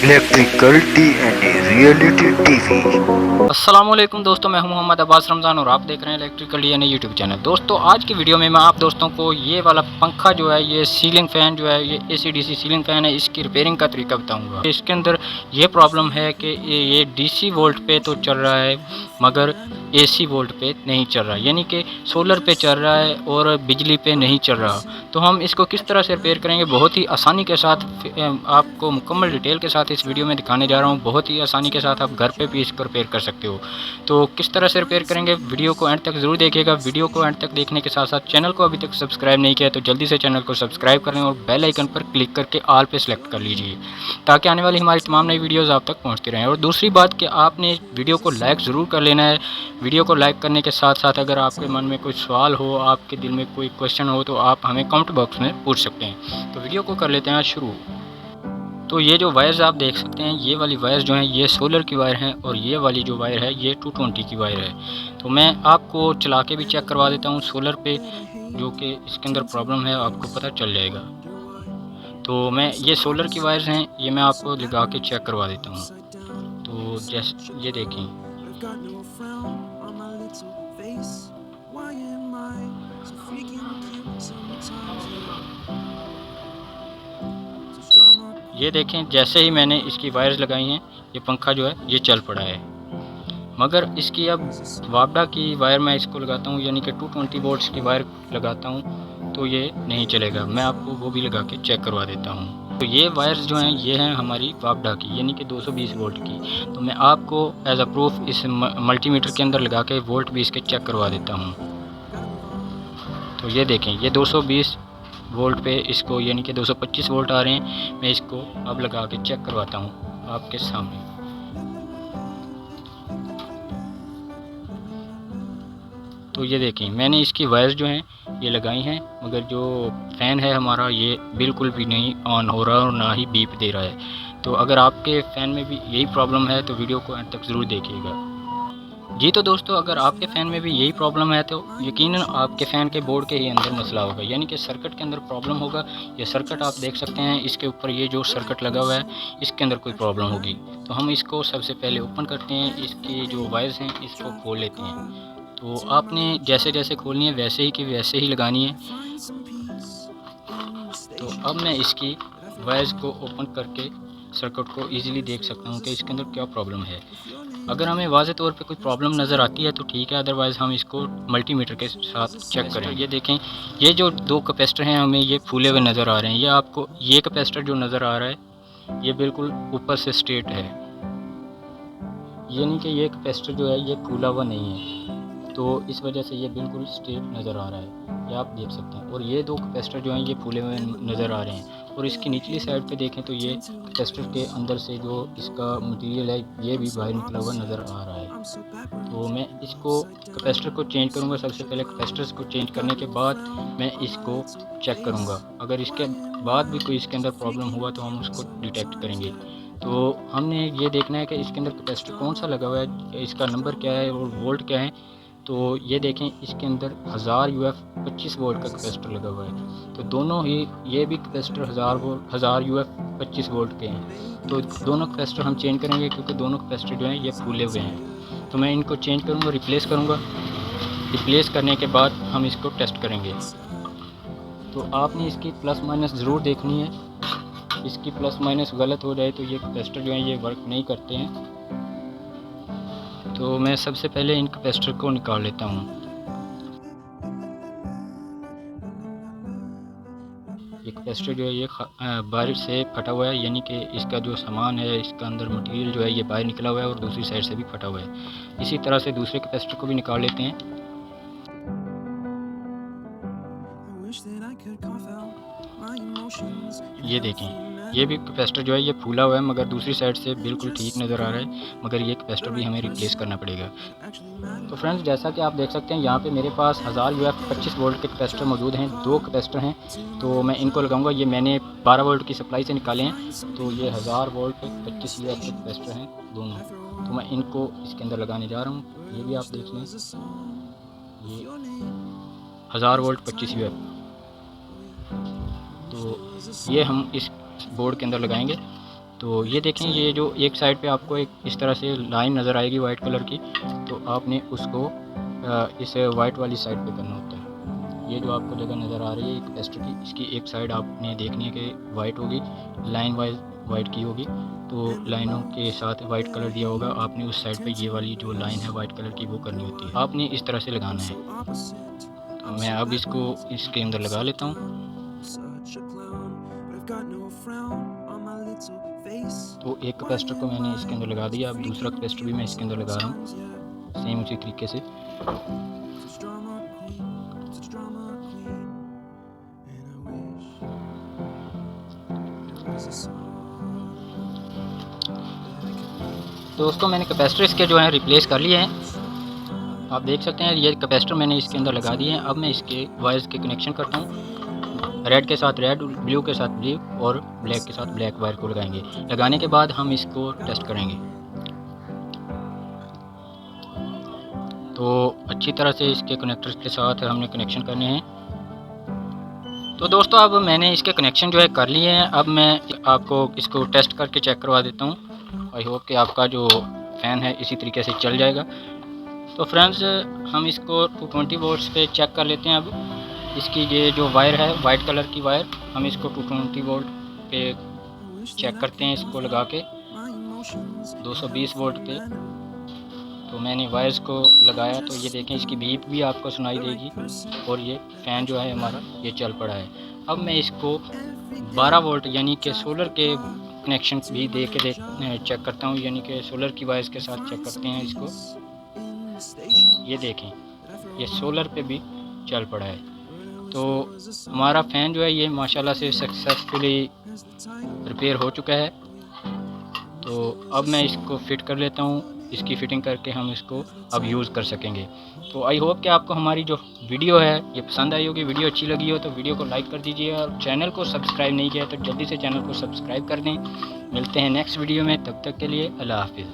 Electrical DNA reality TV. अस्सलामुअलैकुम दोस्तों, मैं हूं मोहम्मद अब्बास रमज़ान और आप देख रहे हैं इलेक्ट्रिकल डीएनए यूट्यूब चैनल। दोस्तों आज की वीडियो में मैं आप दोस्तों को ये वाला पंखा जो है, ये सीलिंग फ़ैन जो है, ये एसी-डीसी सीलिंग फ़ैन है, इसकी रिपेयरिंग का तरीका बताऊंगा। इसके अंदर ये प्रॉब्लम है कि ये डीसी वोल्ट पे तो चल रहा है मगर एसी वोल्ट पे नहीं चल रहा, यानी कि सोलर पे चल रहा है और बिजली पे नहीं चल रहा। तो हम इसको किस तरह से रिपेयर करेंगे, बहुत ही आसानी के साथ आपको मुकम्मल डिटेल के साथ इस वीडियो में दिखाने जा रहा हूँ। बहुत ही आसानी के साथ आप घर पे भी इसको रिपेयर कर सकते हो। तो किस तरह से रिपेयर करेंगे, वीडियो को एंड तक ज़रूर देखिएगा। वीडियो को एंड तक देखने के साथ साथ चैनल को अभी तक सब्सक्राइब नहीं किया तो जल्दी से चैनल को सब्सक्राइब कर लें और बेल आइकन पर क्लिक करके ऑल पे सेलेक्ट कर लीजिए, ताकि आने वाली हमारी तमाम नई वीडियोज़ आप तक पहुँचती रहें। और दूसरी बात कि आपने वीडियो को लाइक ज़रूर कर लेना है। वीडियो को लाइक करने के साथ साथ अगर आपके मन में कोई सवाल हो, आपके दिल में कोई क्वेश्चन हो, तो आप हमें कमेंट बॉक्स में पूछ सकते हैं। तो वीडियो को कर लेते हैं शुरू। तो ये जो वायर्स आप देख सकते हैं, ये वाली वायर्स जो हैं ये सोलर की वायर हैं और ये वाली जो वायर है ये 220 की वायर है। तो मैं आपको चला के भी चेक करवा देता हूँ सोलर पे, जो कि इसके अंदर प्रॉब्लम है आपको पता चल जाएगा। तो मैं ये सोलर की वायर्स हैं, ये मैं आपको लगा के चेक करवा देता हूँ। तो जैसे ये देखें, ये देखें जैसे ही मैंने इसकी वायर्स लगाई हैं ये पंखा जो है ये चल पड़ा है। मगर इसकी अब वापडा की वायर मैं इसको लगाता हूँ, यानी कि 220 वोल्ट्स की वायर लगाता हूँ तो ये नहीं चलेगा। मैं आपको वो भी लगा के चेक करवा देता हूँ। तो ये वायर्स जो हैं ये हैं हमारी वापडा की, यानी कि 220 वोल्ट की। तो मैं आपको एज अ प्रूफ इस मल्टीमीटर के अंदर लगा के वोल्ट भी इसके चेक करवा देता हूँ। तो ये देखें ये 220 वोल्ट पे इसको, यानी कि 225 वोल्ट आ रहे हैं। मैं इसको अब लगा के चेक करवाता हूँ आपके सामने। तो ये देखें मैंने इसकी वायर्स जो हैं ये लगाई हैं, मगर जो फ़ैन है हमारा ये बिल्कुल भी नहीं ऑन हो रहा और ना ही बीप दे रहा है। तो अगर आपके फ़ैन में भी यही प्रॉब्लम है तो वीडियो को अंत तक ज़रूर देखिएगा। जी तो दोस्तों, अगर आपके फ़ैन में भी यही प्रॉब्लम है तो यकीनन आपके फ़ैन के बोर्ड के ही अंदर मसला होगा, यानी कि सर्किट के अंदर प्रॉब्लम होगा। ये सर्किट आप देख सकते हैं, इसके ऊपर ये जो सर्किट लगा हुआ है इसके अंदर कोई प्रॉब्लम होगी। तो हम इसको सबसे पहले ओपन करते हैं, इसकी जो वायर्स हैं इसको खोल लेते हैं। तो आपने जैसे जैसे खोलनी है वैसे ही कि वैसे ही लगानी है। तो अब मैं इसकी वायर्स को ओपन करके सर्किट को इजीली देख सकता हूँ कि इसके अंदर क्या प्रॉब्लम है। अगर हमें वाज़े तौर पे कोई प्रॉब्लम नज़र आती है तो ठीक है, अदरवाइज़ हम इसको मल्टीमीटर के साथ चेक करें। ये देखें ये जो दो कैपेसिटर हैं हमें ये फूले हुए नज़र आ रहे हैं। ये आपको ये कैपेसिटर जो नज़र आ रहा है ये बिल्कुल ऊपर से स्ट्रेट है, यानी कि ये कैपेसिटर जो है ये फूला हुआ नहीं है। तो इस वजह से ये बिल्कुल स्ट्रेट नज़र आ रहा है, ये आप देख सकते हैं। और ये दो कैपेसिटर जो हैं ये फूले हुए नज़र आ रहे हैं। और इसकी निचली साइड पे देखें तो ये कैपेसिटर के अंदर से जो इसका मटेरियल है ये भी बाहर निकला हुआ नज़र आ रहा है। तो मैं इसको कैपेसिटर को चेंज करूँगा। सबसे पहले कैपेसिटर्स को चेंज करने के बाद मैं इसको चेक करूँगा। अगर इसके बाद भी कोई इसके अंदर प्रॉब्लम हुआ तो हम उसको डिटेक्ट करेंगे। तो हमने ये देखना है कि इसके अंदर कैपेसिटर कौन सा लगा हुआ है, इसका नंबर क्या है और वोल्ट क्या है। तो ये देखें इसके अंदर 1000 यूएफ 25 वोल्ट का कैपेसिटर लगा हुआ है। तो दोनों ही ये भी कैपेसिटर 1000 यूएफ 25 वोल्ट के हैं। तो दोनों कैपेसिटर हम चेंज करेंगे क्योंकि दोनों कैपेसिटर जो हैं ये फूले हुए हैं। तो मैं इनको चेंज करूँगा, रिप्लेस करूँगा। रिप्लेस करने के बाद हम इसको टेस्ट करेंगे। तो आपने इसकी प्लस माइनस ज़रूर देखनी है। इसकी प्लस माइनस गलत हो जाए तो ये कैपेसिटर जो हैं ये वर्क नहीं करते हैं। तो मैं सबसे पहले इन कैपेसिटर को निकाल लेता हूँ। ये कैपेसिटर जो है ये बाहर से फटा हुआ है, यानी कि इसका जो सामान है इसका अंदर मटेरियल जो है ये बाहर निकला हुआ है और दूसरी साइड से भी फटा हुआ है। इसी तरह से दूसरे कैपेसिटर को भी निकाल लेते हैं। ये देखें ये भी कैपेसिटर जो है ये फूला हुआ है मगर दूसरी साइड से बिल्कुल ठीक नज़र आ रहा है, मगर ये कैपेसिटर भी हमें रिप्लेस करना पड़ेगा। तो फ्रेंड्स जैसा कि आप देख सकते हैं यहाँ पे मेरे पास 1000 यूएफ 25 वोल्ट के कैपेसिटर मौजूद हैं। दो कैपेसिटर हैं तो मैं इनको लगाऊंगा। ये मैंने 12 वोल्ट की सप्लाई से निकाले हैं। तो ये 1000 वोल्ट 25 यूएफ के कैपेसिटर हैं दोनों। तो मैं इनको इसके अंदर लगाने जा रहा हूँ। ये भी आप देख लें, ये 1000 वोल्ट 25 यूएफ। तो ये हम इस बोर्ड के अंदर लगाएंगे। तो ये देखें, ये जो एक साइड पे आपको एक इस तरह से लाइन नज़र आएगी वाइट कलर की, तो आपने उसको इस वाइट वाली साइड पे करना होता है। ये जो आपको जगह नज़र आ रही है कैपेसिटर की, इसकी एक साइड आपने देखनी है कि वाइट होगी, लाइन वाइज वाइट की होगी, तो लाइनों के साथ वाइट कलर दिया होगा, आपने उस साइड पे ये वाली जो लाइन है वाइट कलर की वो करनी होती है। आपने इस तरह से लगाना है। तो मैं अब इसको इसके अंदर लगा लेता हूँ। तो एक कैपेसिटर को मैंने इसके अंदर लगा दिया, अब दूसरा कैपेसिटर भी मैं इसके अंदर लगा रहा हूँ सेम उसी तरीके से। दोस्तों मैंने कैपेसिटर इसके जो है रिप्लेस कर लिए हैं। आप देख सकते हैं ये कैपेसिटर मैंने इसके अंदर लगा दिए हैं। अब मैं इसके वायर्स के कनेक्शन करता हूँ। रेड के साथ रेड, ब्लू के साथ ब्लू और ब्लैक के साथ ब्लैक वायर को लगाएंगे। लगाने के बाद हम इसको टेस्ट करेंगे। तो अच्छी तरह से इसके कनेक्टर्स के साथ हमने कनेक्शन करने हैं। तो दोस्तों अब मैंने इसके कनेक्शन जो है कर लिए हैं। अब मैं आपको इसको टेस्ट करके चेक करवा देता हूँ। आई होप कि आपका जो फ़ैन है इसी तरीके से चल जाएगा। तो फ्रेंड्स हम इसको 220 वोल्ट्स पे चेक कर लेते हैं। अब इसकी ये जो वायर है वाइट कलर की वायर, हम इसको 220 वोल्ट पे चेक करते हैं। इसको लगा के 220 वोल्ट पे तो मैंने वायर्स को लगाया, तो ये देखें इसकी बीप भी आपको सुनाई देगी और ये फ़ैन जो है हमारा ये चल पड़ा है। अब मैं इसको 12 वोल्ट यानी कि सोलर के कनेक्शन भी दे के चेक करता हूँ, यानी कि सोलर की वायर्स के साथ चेक करते हैं इसको। ये देखें ये सोलर पे भी चल पड़ा है। तो हमारा फ़ैन जो है ये माशाल्लाह से सक्सेसफुली रिपेयर हो चुका है। तो अब मैं इसको फिट कर लेता हूँ। इसकी फ़िटिंग करके हम इसको अब यूज़ कर सकेंगे। तो आई होप कि आपको हमारी जो वीडियो है ये पसंद आई होगी। वीडियो अच्छी लगी हो तो वीडियो को लाइक कर दीजिए और चैनल को सब्सक्राइब नहीं किया तो जल्दी से चैनल को सब्सक्राइब कर दें। मिलते हैं नेक्स्ट वीडियो में, तब तक के लिए अल्लाह हाफिज़।